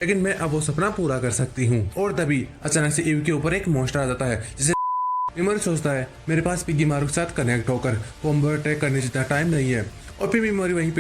लेकिन मैं अब वो सपना पूरा कर सकती हूँ। और तभी अचानक से ईव के ऊपर एक मॉन्स्टर आ जाता है जिसे मिमोरी सोचता है मेरे पास पिग्गी मारू के साथ कनेक्ट होकर कॉम्बो अटैक करने जितना टाइम नहीं है। और फिर मिमोरी वहीं पे।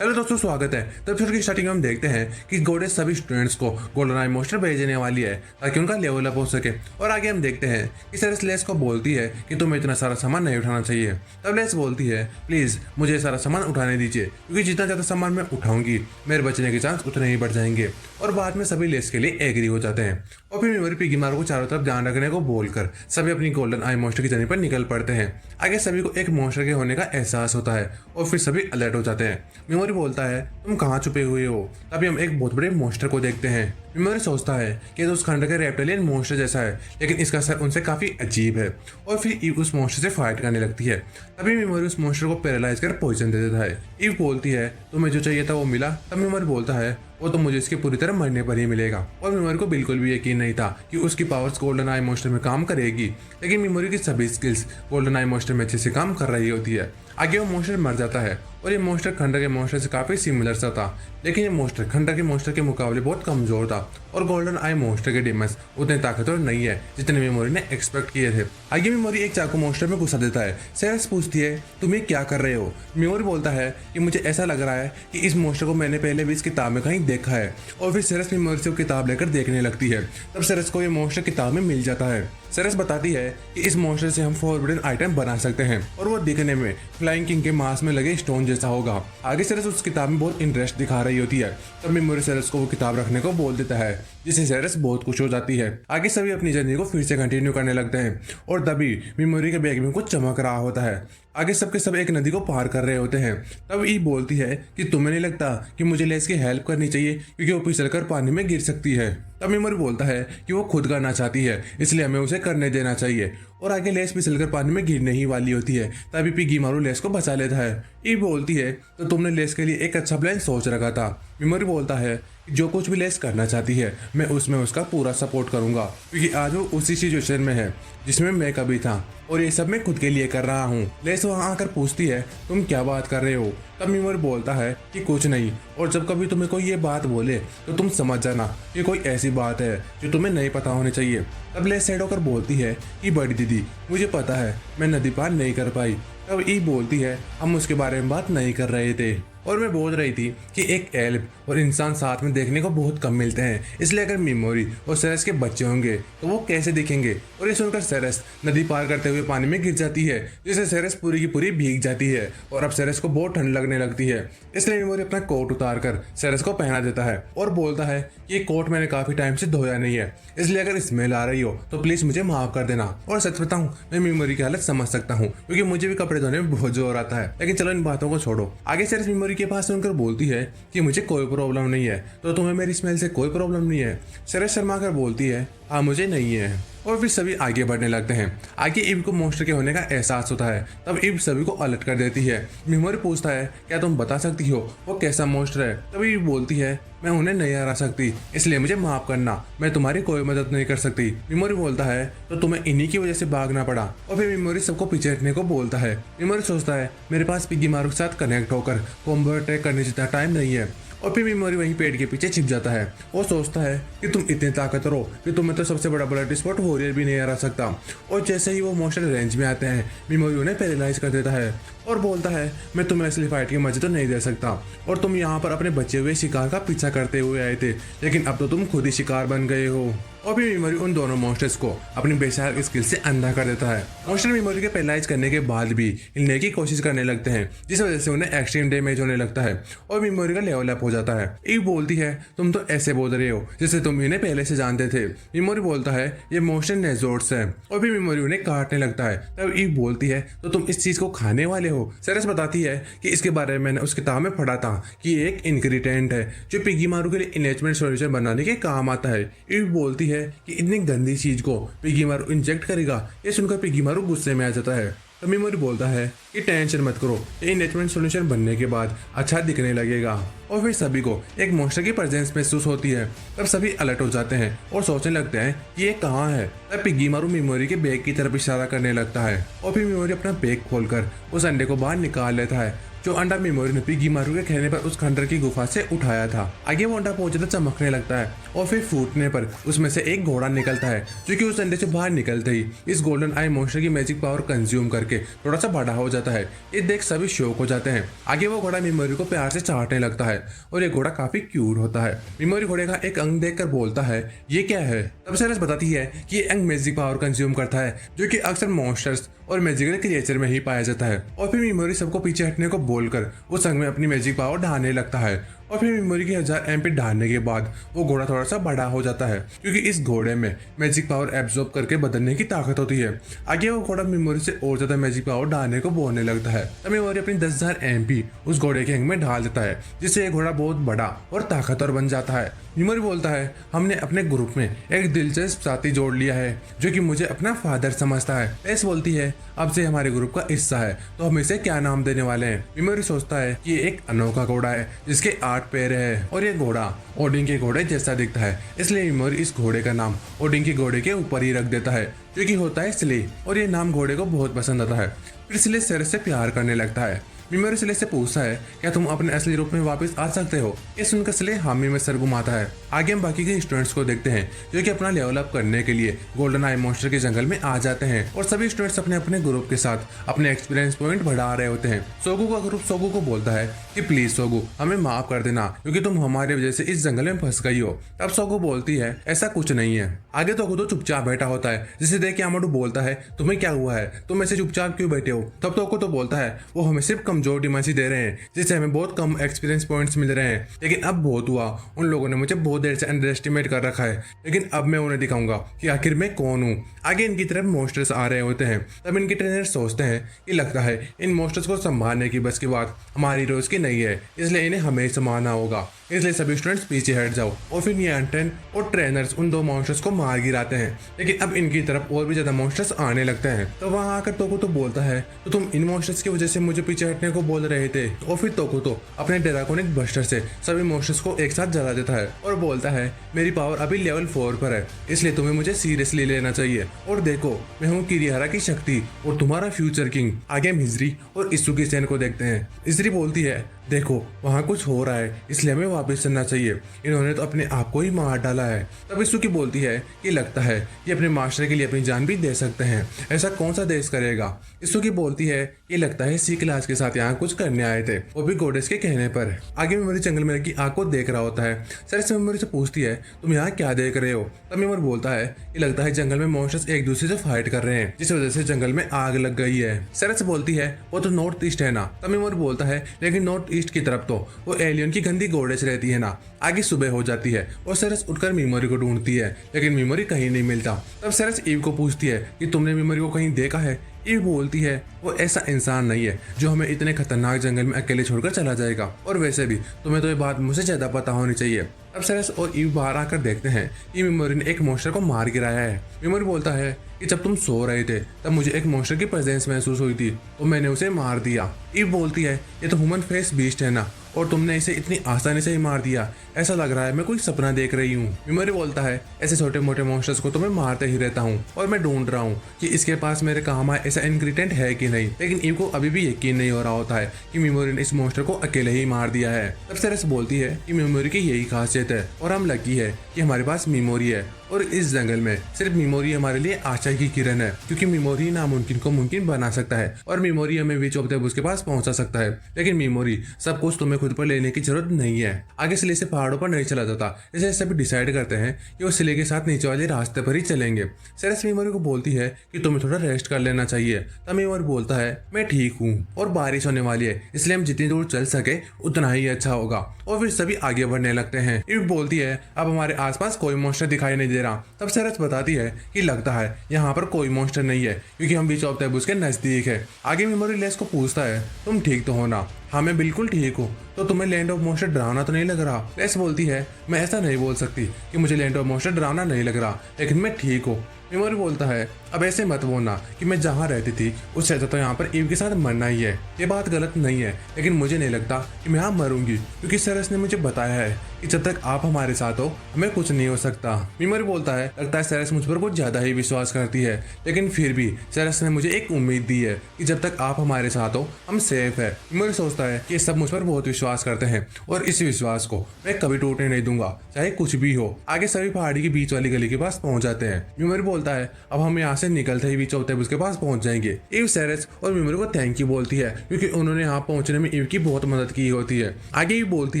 हेलो दोस्तों, स्वागत है। तो एपिसोड की स्टार्टिंग में हम देखते हैं कि गोडेस सभी स्टूडेंट्स को गोल्डन आई मॉन्स्टर भेजने वाली है ताकि उनका लेवल अप हो सके। और आगे हम देखते हैं कि सेरेस लेस को बोलती है कि तुम्हें इतना सारा सामान नहीं उठाना चाहिए। तब लेस बोलती है प्लीज मुझे सारा सामान उठाने दीजिए, क्योंकि जितना ज्यादा सामान मैं उठाऊंगी मेरे बचने के चांस उतने ही बढ़ जाएंगे। और बाद में सभी लेस के लिए एग्री हो जाते हैं। और फिर मेमोरी पिग्गी मारू को चारों तरफ ध्यान रखने को बोलकर सभी अपनी गोल्डन आई मॉन्स्टर की जर्नी पर निकल पड़ते हैं। आगे सभी को एक मॉन्स्टर के होने का एहसास होता है और फिर सभी अलर्ट हो जाते हैं। मेमोरी बोलता है तुम कहाँ छुपे हुए हो। तभी हम एक बहुत बड़े मॉन्स्टर को देखते हैं। मेमोरी सोचता है कि ये तो उस खंड के रेप्टिलियन मॉन्स्टर जैसा है, लेकिन इसका सर उनसे काफी अजीब है। और फिर ईव उस मॉन्स्टर से फाइट करने लगती है। तभी मेमोरी उस मॉन्स्टर को पैरालाइज कर पॉइजन दे देता है। ईव बोलती है तुम्हें जो चाहिए था वो मिला। तब मेमोरी बोलता है वो तो मुझे इसके पूरी तरह मरने पर ही मिलेगा। और मेमोरी को बिल्कुल भी यकीन नहीं था कि उसकी पावर्स गोल्डन आई मॉन्स्टर में काम करेगी, लेकिन मेमोरी की सभी स्किल्स गोल्डन आई मॉन्स्टर में अच्छे से काम कर रही होती है। आगे वो मॉन्स्टर मर जाता है और ये मॉन्स्टर खंडर के मॉन्स्टर से काफी सिमिलर सा था, लेकिन ये मॉन्स्टर खंडर के मॉन्स्टर के मुकाबले बहुत कमजोर था। और गोल्डन आई मॉन्स्टर के डेमन्स उतने ताकतवर नहीं है जितने मेमोरी ने एक्सपेक्ट किए थे। आगे मेमोरी एक चाकू मॉन्स्टर में घुसा देता है। सेरेस पूछती है तुम ये क्या कर रहे हो। मेमोरी बोलता है कि मुझे ऐसा लग रहा है कि इस मॉन्स्टर को मैंने पहले भी इस किताब में कहीं देखा है। और फिर सेरेस मेमोरी से वो किताब लेकर देखने लगती है। तब सेरेस को ये मॉन्स्टर किताब में मिल जाता है। सेरेस बताती है कि इस मॉन्स्टर से हम फॉरबिडन आइटम बना सकते हैं और वो दिखने में फ्लाइंग किंग के मांस में लगे स्टोन जैसा होगा। आगे सेरेस उस किताब में बहुत इंटरेस्ट दिखा रही होती है। तब मेमोरी सेरेस को वो किताब रखने को बोल देता है, जिससे सेरेस बहुत खुश हो जाती है। आगे सभी अपनी जर्नी को फिर से कंटिन्यू करने लगते हैं और तभी मेमोरी के बैग में कुछ चमक रहा होता है। आगे सबके सब एक नदी को पार कर रहे होते हैं। तब ई बोलती है कि तुम्हें नहीं लगता कि मुझे लेस की हेल्प करनी चाहिए, क्योंकि वो फिसलकर पानी में गिर सकती है। तब मेमोरी बोलता है कि वो खुद करना चाहती है, इसलिए हमें उसे करने देना चाहिए। और आगे लेस फिसलकर पानी में गिरने ही वाली होती है। तभी पिग्गी मारू लेस को बचा लेता है। ई बोलती है तो तुमने लेस के लिए एक अच्छा प्लान सोच रखा था। मेमोरी बोलता है जो कुछ भी लेस करना चाहती है मैं उसमें उसका पूरा सपोर्ट करूंगा, क्योंकि आज वो उसी सिचुएशन में है जिसमें मैं कभी था और ये सब मैं खुद के लिए कर रहा हूँ। लेस वहाँ आकर पूछती है तुम क्या बात कर रहे हो। तब मेमोरी बोलता है कि कुछ नहीं, और जब कभी तुम्हें कोई ये बात बोले तो तुम समझ जाना कि कोई ऐसी बात है जो तुम्हें नहीं पता होनी चाहिए। तब लेस सैड होकर बोलती है कि बड़ी दीदी मुझे पता है मैं नदी पार नहीं कर पाई। तब ई बोलती है हम उसके बारे में बात नहीं कर रहे थे और मैं बोल रही थी कि एक एल्फ और इंसान साथ में देखने को बहुत कम मिलते हैं, इसलिए अगर मेमोरी और सेरेस के बच्चे होंगे तो वो कैसे दिखेंगे। और ये सुनकर सेरेस नदी पार करते हुए पानी में गिर जाती है, जिससे सेरेस पूरी की पूरी भीग जाती है और अब सेरेस को बहुत ठंड लगने लगती है। इसलिए मेमोरी अपना कोट उतार कर सेरेस को पहना देता है और बोलता है कि ये कोट मैंने काफी टाइम से धोया नहीं है, इसलिए अगर स्मेल आ रही हो तो प्लीज मुझे माफ कर देना। और सच बताऊं मैं मेमोरी की हालत समझ सकता हूँ, क्योंकि मुझे भी कपड़े धोने में बहुत जोर आता है। लेकिन चलो इन बातों को छोड़ो। आगे सेरेस मेमोरी के पास सुनकर बोलती है कि मुझे कोई प्रॉब्लम नहीं है, तो तुम्हें मेरी स्मेल से कोई प्रॉब्लम नहीं है। सेरेस शर्मा कर बोलती है हाँ मुझे नहीं है। और फिर सभी आगे बढ़ने लगते हैं। आगे ईव को मॉन्स्टर के होने का एहसास होता है। तब ईव सभी को अलर्ट कर देती है। मेमोरी पूछता है क्या तुम बता सकती हो वो कैसा मॉन्स्टर है। तब ईव बोलती है मैं उन्हें नहीं हरा सकती, इसलिए मुझे माफ करना, मैं तुम्हारी कोई मदद नहीं कर सकती। मेमोरी बोलता है तो तुम्हें इन्हीं की वजह से भागना पड़ा। और फिर मेमोरी सबको पीछे हटने को बोलता है। मेमोरी सोचता है मेरे पास पिग्गी मारू के साथ कनेक्ट होकर कॉम्बो अटैक करने जितना टाइम नहीं है। और फिर मेमोरी वहीं पेड़ के पीछे छिप जाता है और सोचता है कि तुम इतने ताकतवर हो कि तुम्हें तो सबसे बड़ा ब्लड स्पॉट वॉरियर भी नहीं हरा सकता। और जैसे ही वो मॉन्स्टर रेंज में आते हैं मेमोरी उन्हें पैरालाइज कर देता है और बोलता है मैं तुम्हें असली फाइट की मजे तो नहीं दे सकता, और तुम यहाँ पर अपने बचे हुए शिकार का पीछा करते हुए आए थे, लेकिन अब तो तुम खुद ही शिकार बन गए हो। और फिर मेमोरी उन दोनों मॉन्स्टर्स को अपनी बेशक स्किल से अंधा कर देता है। मॉन्स्टर मेमोरी के पैरालाइज करने के बाद भी हिलने की कोशिश करने लगते हैं, जिस वजह से उन्हें एक्सट्रीम डैमेज होने लगता है और मेमोरी का लेवल अप हो जाता है। ईव बोलती है तुम तो ऐसे बोल रहे हो जैसे तुम इन्हें पहले से जानते थे। मेमोरी बोलता है ये मॉन्स्टर नेजोर्ड्स है और फिर मेमोरी उन्हें काटने लगता है। तब ईव बोलती है तो तुम इस चीज को खाने वाले हो। सेरेस बताती है कि इसके बारे में मैंने उस किताब में पढ़ा था कि ये एक इंग्रेडिएंट है जो पिग्गी मारू के लिए इनहेचमेंट सॉल्यूशन बनाने के काम आता है। ईव बोलती है कि इतनी गंदी चीज को पिग्गी मारू इंजेक्ट करेगा। ये सुनकर पिग्गी मारू गुस्से में आ जाता है। तो मेमोरी बोलता है कि टेंशन मत करो, ये इनहेचमेंट सॉल्यूशन बनने के बाद अच्छा दिखने लगेगा। और फिर सभी को एक मॉन्स्टर की प्रेजेंस महसूस होती है। तब सभी अलर्ट हो जाते हैं और सोचने लगते हैं कि ये कहाँ है। तब पिग्गी मारू मेमोरी के बैग की तरफ इशारा करने लगता है और फिर मेमोरी अपना बैग खोलकर उस अंडे को बाहर निकाल लेता है। जो अंडा मेमोरी ने पिगी मारू के कहने पर उस खंडर की गुफा से उठाया था। आगे वो अंडा बहुत ज्यादा चमकने लगता है और फिर फूटने पर उसमें से एक घोड़ा निकलता है, जो कि उस अंडे से बाहर निकलते ही इस गोल्डन आई मॉन्स्टर की मैजिक पावर कंज्यूम करके थोड़ा सा बड़ा हो जाता है। ये देख सभी शौक हो जाते हैं। आगे वो घोड़ा मेमोरी को प्यार से चाटने लगता है और ये घोड़ा काफी क्यूट होता है। मेमोरी घोड़े का एक अंग देखकर बोलता है, ये क्या है? तब सेरेस बताती है कि ये अंग मैजिक पावर कंज्यूम करता है, जो कि अक्सर मॉन्स्टर्स और मैजिकल क्रिएचर में ही पाया जाता है। और फिर मेमोरी सबको पीछे हटने को बोलकर उस अंग में अपनी मैजिक पावर ढालने लगता है और फिर मेमोरी की 1000 MP ढालने के बाद वो घोड़ा थोड़ा सा बड़ा हो जाता है, क्योंकि इस घोड़े में मैजिक पावर एब्जॉर्ब करके बदलने की ताकत होती है। आगे वो घोड़ा मेमोरी से और ज्यादा मैजिक पावर ढालने को बोलने लगता है। तब मेमोरी अपनी 10,000 MP उस घोड़े के अंग में ढाल देता है, जिससे ये घोड़ा बहुत बड़ा और ताकतवर बन जाता है। मेमोरी बोलता है, हमने अपने ग्रुप में एक दिलचस्प साथी जोड़ लिया है, जो कि मुझे अपना फादर समझता है। एस बोलती है, अब से हमारे ग्रुप का हिस्सा है, तो हम इसे क्या नाम देने वाले हैं? मेमोरी सोचता है कि ये एक अनोखा घोड़ा है जिसके 8 पैर है और ये घोड़ा ओडिन के घोड़े जैसा दिखता है, इसलिए मेमोरी इस घोड़े का नाम ओडिन के घोड़े के ऊपर ही रख देता है, जो कि होता है स्ले, और ये नाम घोड़े को बहुत पसंद आता है। फिर स्ले सेरेस से प्यार करने लगता है। मेमोरी स्ले से पूछता है, क्या तुम अपने असली रूप में वापस आ सकते हो? ये सुनकर स्ले हामी में सर घुमाता है। आगे हम बाकी के स्टूडेंट्स को देखते हैं, जो कि अपना लेवल अप करने के लिए गोल्डन आई मॉन्स्टर के जंगल में आ जाते हैं और सभी स्टूडेंट्स अपने अपने ग्रुप के साथ अपने एक्सपीरियंस पॉइंट बढ़ा रहे होते हैं। सोगू का ग्रुप सोगू को बोलता है कि प्लीज सोगू, हमें माफ कर देना, क्योंकि तुम हमारी वजह से इस जंगल में फंस गई हो। तब सोगू बोलती है, ऐसा कुछ नहीं है। आगे तो खुद चुपचाप बैठा होता है, जिसे देख के आमाडू बोलता है, तुम्हें क्या हुआ है? तुम ऐसे चुपचाप क्यों बैठे हो? तब तो तो बोलता है, वो हमें सिर्फ कमजोर डिमेंसी दे रहे हैं, जिससे हमें बहुत कम एक्सपीरियंस पॉइंट्स मिल रहे हैं, लेकिन अब बहुत हुआ, उन लोगों ने मुझे बहुत देर से अंडर एस्टिमेट कर रखा है, लेकिन अब मैं उन्हें दिखाऊंगा कि आखिर मैं कौन हूँ। आगे इनकी तरफ मॉन्स्टर्स आ रहे होते हैं। तब इनके ट्रेनर सोचते हैं कि लगता है इन मॉन्स्टर्स को संभालने की बस की बात हमारी रोज की नहीं है, इसलिए इन्हें हमें संभालना होगा, इसलिए सभी स्टूडेंट्स पीछे हट जाओ। और फिर ये एंटन और ट्रेनर्स उन 2 मॉन्स्टर्स को मार गिराते हैं, लेकिन अब इनकी तरफ और भी ज्यादा मॉन्स्टर्स आने लगते हैं। तो वहां आकर तोको तो बोलता है, तो तुम इन मॉन्स्टर्स की वजह से मुझे पीछे हटने को बोल रहे थे। और फिर तोको तो अपने ड्रैगोनिक बस्टर से सभी मॉन्स्टर्स को एक साथ जला देता है और बोलता है, मेरी पावर अभी लेवल 4 पर है, इसलिए तुम्हें मुझे सीरियसली लेना चाहिए। और देखो, मैं हूँ किरिहारा की शक्ति और तुम्हारा फ्यूचर किंग। आगे हम हिजरी और इत्सुकी सेन को देखते हैं। हिजरी बोलती है, देखो वहाँ कुछ हो रहा है, इसलिए हमें वापस चलना चाहिए, इन्होंने तो अपने आप को ही मार डाला है। तब इत्सुकी बोलती है कि लगता है कि अपने मास्टर के लिए अपनी जान भी दे सकते हैं, ऐसा कौन सा देश करेगा? इत्सुकी बोलती है कि लगता है सी क्लास के साथ यहाँ कुछ करने आए थे, वो भी गोडेस के कहने पर। आगे मेमोरी जंगल में लगी आग को देख रहा होता है। सेरेस मेमोरी से पूछती है, तुम यहाँ क्या देख रहे हो? तब मेमोरी बोलता है कि लगता है जंगल में मॉन्स्टर्स एक दूसरे से फाइट कर रहे हैं, जिस वजह से जंगल में आग लग गई है। सेरेस बोलती है, वो तो नॉर्थ ईस्ट है ना? तब मेमोरी बोलता है, लेकिन नॉर्थ ईस्ट की तरफ तो वो एलियन की गंदी गोडेस रहती है ना। आगे सुबह हो जाती है और सेरेस उठकर मेमोरी को ढूंढती है, लेकिन मेमोरी कहीं नहीं मिलता। तब सेरेस ईव को पूछती है कि तुमने मेमोरी को कहीं देखा है? ईव बोलती है, वो ऐसा इंसान नहीं है जो हमें इतने खतरनाक जंगल में अकेले छोड़कर चला जाएगा, और वैसे भी तुम्हें तो ये बात मुझसे ज्यादा पता होनी चाहिए। अब सेरेस और ईव बाहर आकर देखते हैं कि मेमोरी ने एक मॉन्स्टर को मार गिराया है। मेमोरी बोलता है कि जब तुम सो रहे थे तब मुझे एक मॉन्स्टर की प्रेजेंस महसूस हुई थी, तो मैंने उसे मार दिया। ईव बोलती है, ये तो ह्यूमन फेस बीस्ट है ना, और तुमने इसे इतनी आसानी से ही मार दिया, ऐसा लग रहा है मैं कोई सपना देख रही हूँ। मेमोरी बोलता है, ऐसे छोटे मोटे मॉन्स्टर्स को तो मैं मारते ही रहता हूँ, और मैं ढूंढ रहा हूँ कि इसके पास मेरे काम आए ऐसा इंग्रेडिएंट है कि नहीं, लेकिन ईव को अभी भी यकीन नहीं हो रहा होता है कि मेमोरी ने इस मॉन्स्टर को अकेले ही मार दिया है। तब सेरेस बोलती है कि मेमोरी की यही खासियत है, और हम लकी है कि हमारे पास मेमोरी है, और इस जंगल में सिर्फ मेमोरी हमारे लिए आशा की किरण है, क्योंकि मेमोरी नामुमकिन को मुमकिन बना सकता है, और मेमोरी हमें विच ऑफ द बुश के पास पहुंचा सकता है, लेकिन मेमोरी सब कुछ तुम्हें खुद पर लेने की जरूरत नहीं है। आगे सिले से पहाड़ों पर नहीं चला जाता, इसलिए सभी डिसाइड करते हैं कि वो सिले के साथ नीचे वाले रास्ते पर ही चलेंगे। सेरेस मेमोरी को बोलती है कि तुम्हें थोड़ा रेस्ट कर लेना चाहिए। तब मेमोरी बोलता है, मैं ठीक हूँ, और बारिश होने वाली है, इसलिए हम जितनी दूर चल सके उतना ही अच्छा होगा। और फिर सभी आगे बढ़ने लगते हैं। ईव बोलती है, अब हमारे आसपास कोई मॉन्स्टर दिखाई नहीं दे रहा। तब सेरेस बताती है कि लगता है यहाँ पर कोई मॉन्स्टर नहीं है, क्योंकि हम बीच ऑफ द बुश के नजदीक है। आगे मेमोरी लेस को पूछता है, तुम ठीक तो हो ना? हाँ मैं बिल्कुल ठीक हूँ। तो तुम्हें लैंड ऑफ मॉन्स्टर डरावना तो नहीं लग रहा? लेस बोलती है, मैं ऐसा नहीं बोल सकती कि मुझे लैंड ऑफ मॉन्स्टर डरावना नहीं लग रहा, लेकिन मैं ठीक हूँ। मेमोरी बोलता है, अब ऐसे मत बोलना कि मैं जहाँ रहती थी उससे अच्छा तो यहाँ पर ईव के साथ मरना ही है। ये बात गलत नहीं है, लेकिन मुझे नहीं लगता कि मैं यहाँ मरूंगी, क्योंकि सेरेस ने मुझे बताया है कि कि जब तक आप हमारे साथ हो हमें कुछ नहीं हो सकता। मीमोरी बोलता है, लगता है सेरेस मुझ पर कुछ ज्यादा ही विश्वास करती है, लेकिन फिर भी सेरेस ने मुझे एक उम्मीद दी है कि जब तक आप हमारे साथ हो हम सेफ है। मीमोरी सोचता है कि सब मुझ पर बहुत विश्वास करते हैं और इस विश्वास को मैं कभी टूटने नहीं दूंगा, चाहे कुछ भी हो। आगे सभी पहाड़ी के बीच वाली गली के पास पहुंच जाते हैं। मीमोरी बोलता है, अब हम यहाँ से निकलते ही भी चौथे उसके पास पहुंच जाएंगे। ईव सेरेस और मीमोरी को थैंक यू बोलती है क्योंकि उन्होंने यहाँ पहुंचने में ईव की बहुत मदद की होती है। आगे भी बोलती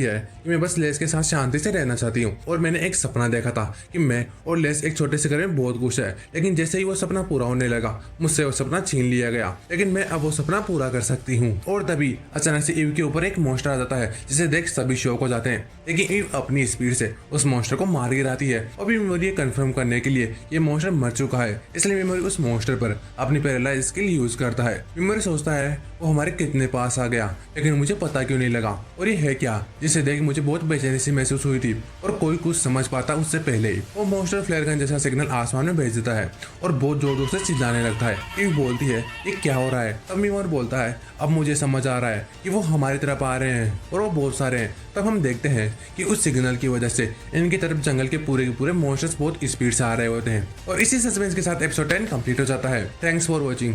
है कि मैं बस लेस के साथ शांति से रहना चाहती हूँ और मैंने एक सपना देखा था कि मैं और लेस एक छोटे से घर में बहुत खुश है, लेकिन जैसे ही वो सपना पूरा होने लगा मुझसे वो सपना छीन लिया गया, लेकिन मैं अब वो सपना पूरा कर सकती हूँ। और तभी अचानक से ईव के ऊपर एक मॉन्स्टर आ जाता है जिसे देख सभी शौक हो जाते हैं, लेकिन ईव अपनी स्पीड से उस मॉन्स्टर को मार गिराती है। और भी मेमोरी कंफर्म करने के लिए ये मॉन्स्टर मर चुका है, इसलिए मेमोरी उस मॉन्स्टर पर अपनी पैरालाइज स्किल यूज करता है। मेमोरी सोचता है वो हमारे कितने पास आ गया, लेकिन मुझे पता क्यों नहीं लगा, और ये है क्या जिसे देख मुझे बहुत बेचैनी सी महसूस हुई थी और कोई कुछ समझ पाता उससे पहले ही वो मॉन्स्टर फ्लेयर गन जैसा सिग्नल आसमान में भेज देता है और बहुत जोर जोर से चिल्लाने लगता है। ईव बोलती है ये क्या हो रहा है। तब मेमोरी बोलता है अब मुझे समझ आ रहा है कि वो हमारी तरफ आ रहे हैं और वो बहुत सारे हैं। तब हम देखते हैं कि उस सिग्नल की वजह से इनकी तरफ जंगल के पूरे मॉन्स्टर्स बहुत स्पीड से आ रहे होते हैं। और इसी सस्पेंस के साथ एपिसोड 10 कंप्लीट हो जाता है। Thanks for watching.